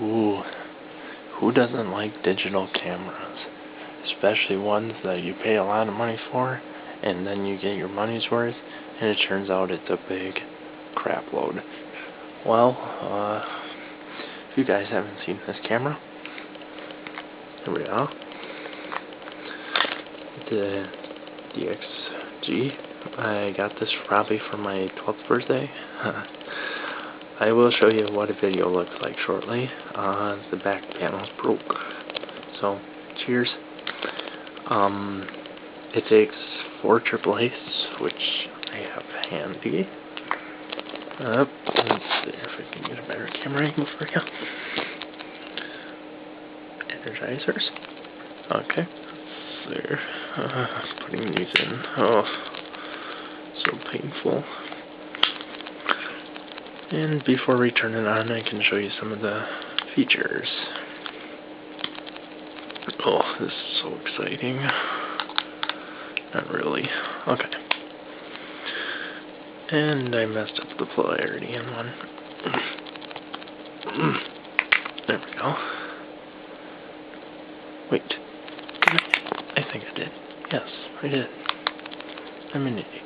Ooh, who doesn't like digital cameras? Especially ones that you pay a lot of money for, and then you get your money's worth, and it turns out it's a big crap load. Well, if you guys haven't seen this camera, here we are. The DXG. I got this probably for my 12th birthday. I will show you what a video looks like shortly. The back panel's broke. So, cheers. It takes 4 AAAs, which I have handy. Let's see if I can get a better camera angle for you. Energizers. Okay. There. Putting these in. Oh, so painful. And before we turn it on, I can show you some of the features. Oh, this is so exciting. Not really. Okay. And I messed up the polarity in one. There we go. Wait. I think I did. Yes, I did. I'm an idiot.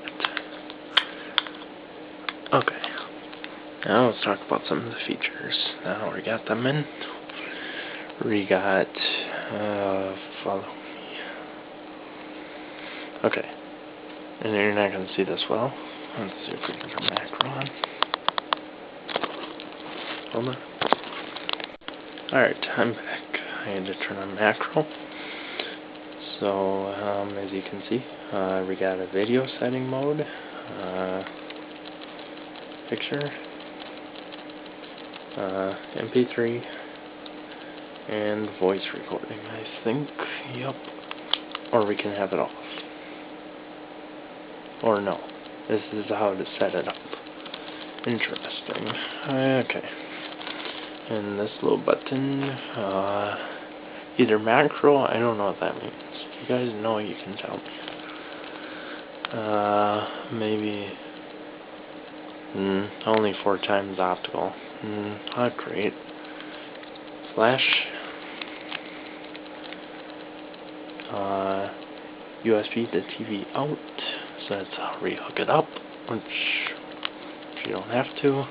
Okay. Now let's talk about some of the features. Now we got them in. We got, follow me. Okay. And you're not going to see this well. Let's see if we can turn macro on. Hold on. Alright, I'm back. I had to turn on macro. So, as you can see, we got a video setting mode, picture, MP3, and voice recording, I think. Yep. Or we can have it off. Or no. This is how to set it up. Interesting. Okay. And this little button, either macro, I don't know what that means. If you guys know, you can tell me. Maybe only 4 times optical. Not great. Flash. USB to TV out. So that's how we hook it up, which if you don't have to.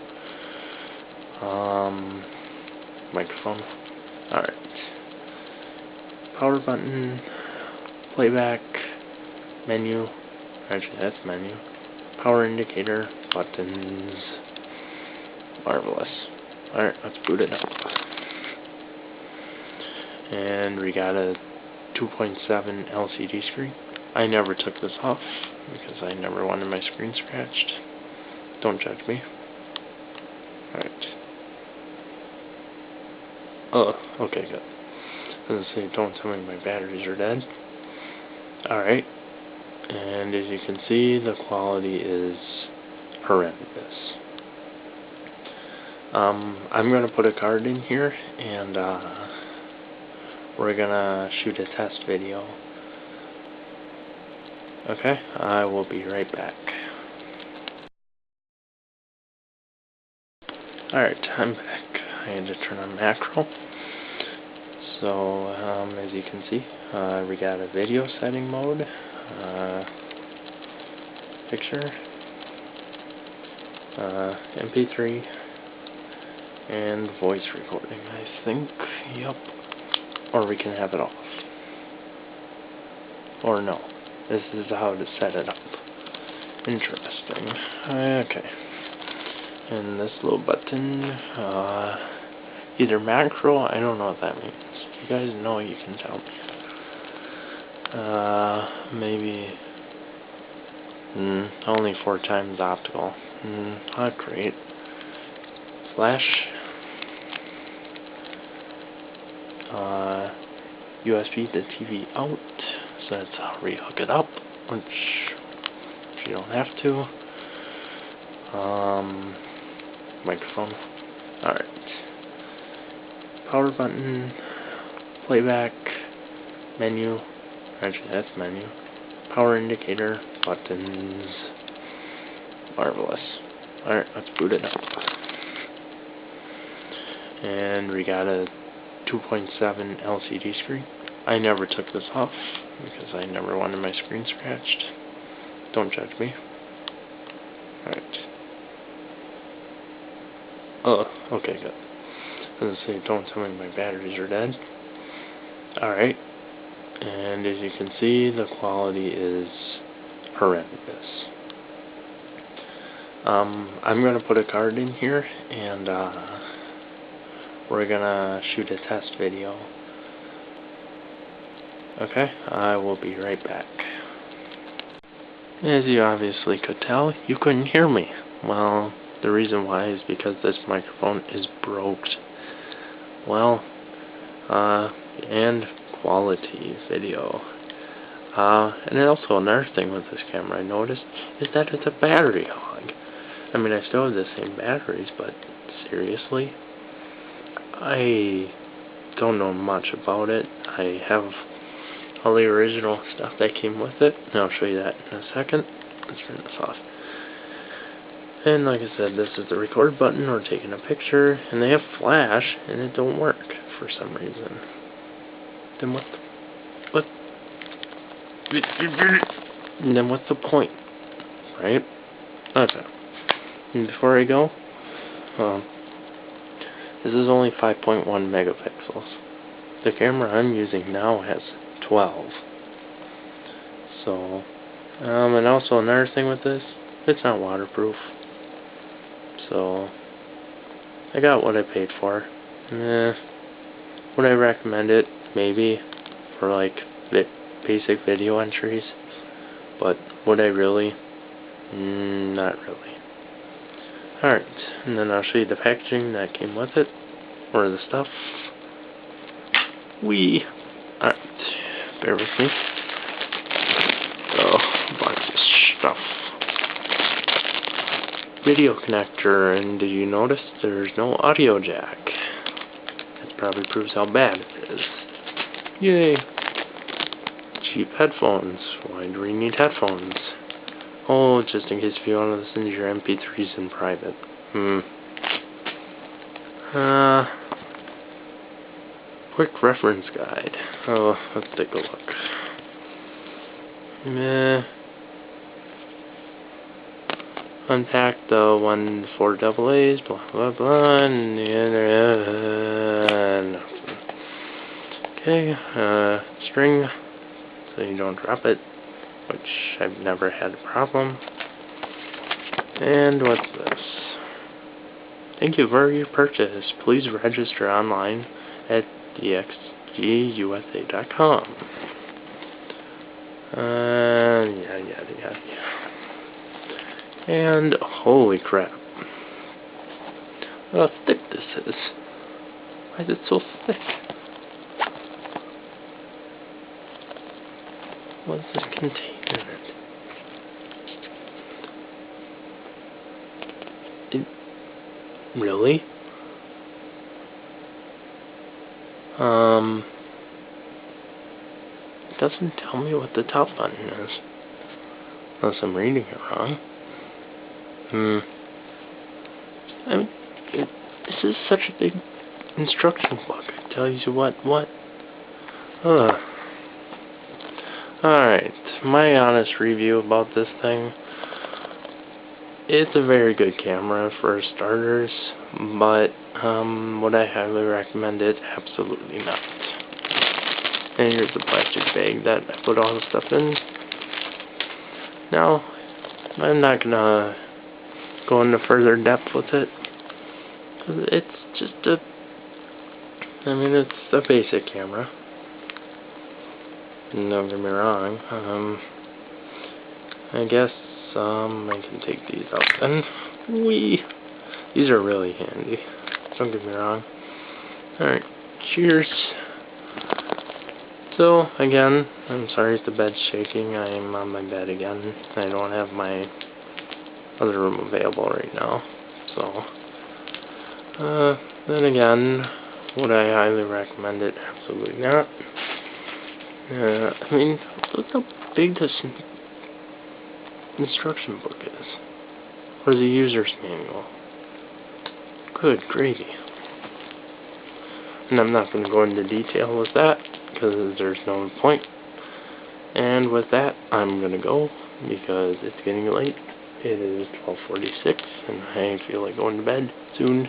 Microphone. Alright. Power button, playback, menu, actually that's menu, power indicator, buttons, marvelous. Alright, let's boot it up. And we got a 2.7 LCD screen. I never took this off because I never wanted my screen scratched. Don't judge me. Alright. Oh, okay, good. I was gonna say, don't tell me my batteries are dead. Alright. And as you can see, the quality is horrendous. I'm gonna put a card in here, and we're gonna shoot a test video. Okay, I will be right back. Alright, I'm back. I had to turn on macro. So, as you can see, we got a video setting mode, picture, MP3, and voice recording, I think. Yep. Or we can have it off. Or no. This is how to set it up. Interesting. Okay. And this little button, either macro, I don't know what that means. If you guys know, you can tell me. Maybe only 4 times optical. Not great. Flash. USB to TV out. So that's how we hook it up, which if you don't have to. Microphone. Alright. Power button, playback, menu, actually that's menu, power indicator, buttons, Marvelous. Alright, let's boot it up. And we got a 2.7 LCD screen. I never took this off because I never wanted my screen scratched. Don't judge me. Alright. Oh, okay, good. I was gonna say, don't tell me my batteries are dead. Alright. And as you can see, the quality is horrendous. I'm gonna put a card in here, and we're gonna shoot a test video. Okay, I will be right back. As you obviously could tell, you couldn't hear me. Well, the reason why is because this microphone is broke. Well, and quality video. And also another thing with this camera I noticed is that it's a battery hog. I mean, I still have the same batteries, but seriously, I don't know much about it. I have all the original stuff that came with it, and I'll show you that in a second. Let's turn this off. And like I said, this is the record button or taking a picture, and they have flash, and it don't work for some reason. Then what? And then what's the point, right? Okay. And before I go, this is only 5.1 megapixels. The camera I'm using now has 12. So, and also another thing with this, it's not waterproof. So, I got what I paid for. Would I recommend it? Maybe, for like basic video entries. But would I really? Not really. Alright, and then I'll show you the packaging that came with it, or the stuff. Alright, bear with me. So, a bunch of stuff. Video connector, and did you notice there's no audio jack? That probably proves how bad it is. Yay! Cheap headphones. Why do we need headphones? Oh, just in case if you want to listen to your MP3s in private. Quick reference guide. Oh, let's take a look. Unpack the 1-4 AA's, blah blah blah, and the other, okay, string, so you don't drop it, which I've never had a problem. And what's this? Thank you for your purchase. Please register online at DXGUSA.com. Yada yada yada. And holy crap. Look how thick this is. Why is it so thick? What does this contain in it? Really? It doesn't tell me what the top button is. Unless I'm reading it wrong. I mean, this is such a big instruction book. It tells you what. Alright, my honest review about this thing. It's a very good camera for starters, but would I highly recommend it? Absolutely not. And here's the plastic bag that I put all the stuff in. Now, I'm not gonna go into further depth with it. It's just it's a basic camera. Don't get me wrong. I guess I can take these out then. These are really handy. Don't get me wrong. Alright, cheers. So, again, I'm sorry if the bed's shaking. I'm on my bed again. I don't have my other room available right now. So, then again, would I highly recommend it? Absolutely not. I mean, look how big this instruction book is. or the user's manual. Good gravy. And I'm not going to go into detail with that, because there's no point. And with that, I'm going to go, because it's getting late. It is 12:46, and I feel like going to bed soon.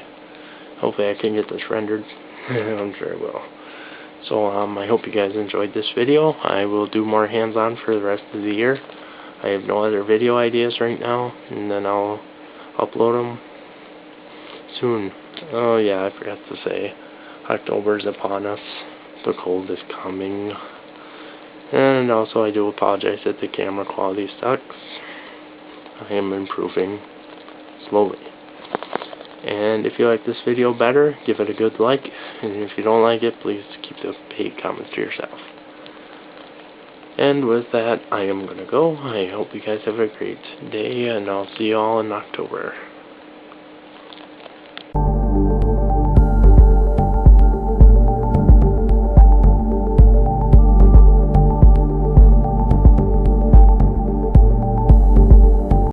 Hopefully I can get this rendered. I'm sure I will. So, I hope you guys enjoyed this video. I will do more hands-on for the rest of the year. I have no other video ideas right now, and then I'll upload them soon. Oh yeah, I forgot to say, October is upon us. The cold is coming. And also I do apologize that the camera quality sucks. I am improving slowly. And if you like this video better, give it a good like. And if you don't like it, please keep the paid comments to yourself. And with that, I am going to go. I hope you guys have a great day, and I'll see you all in October.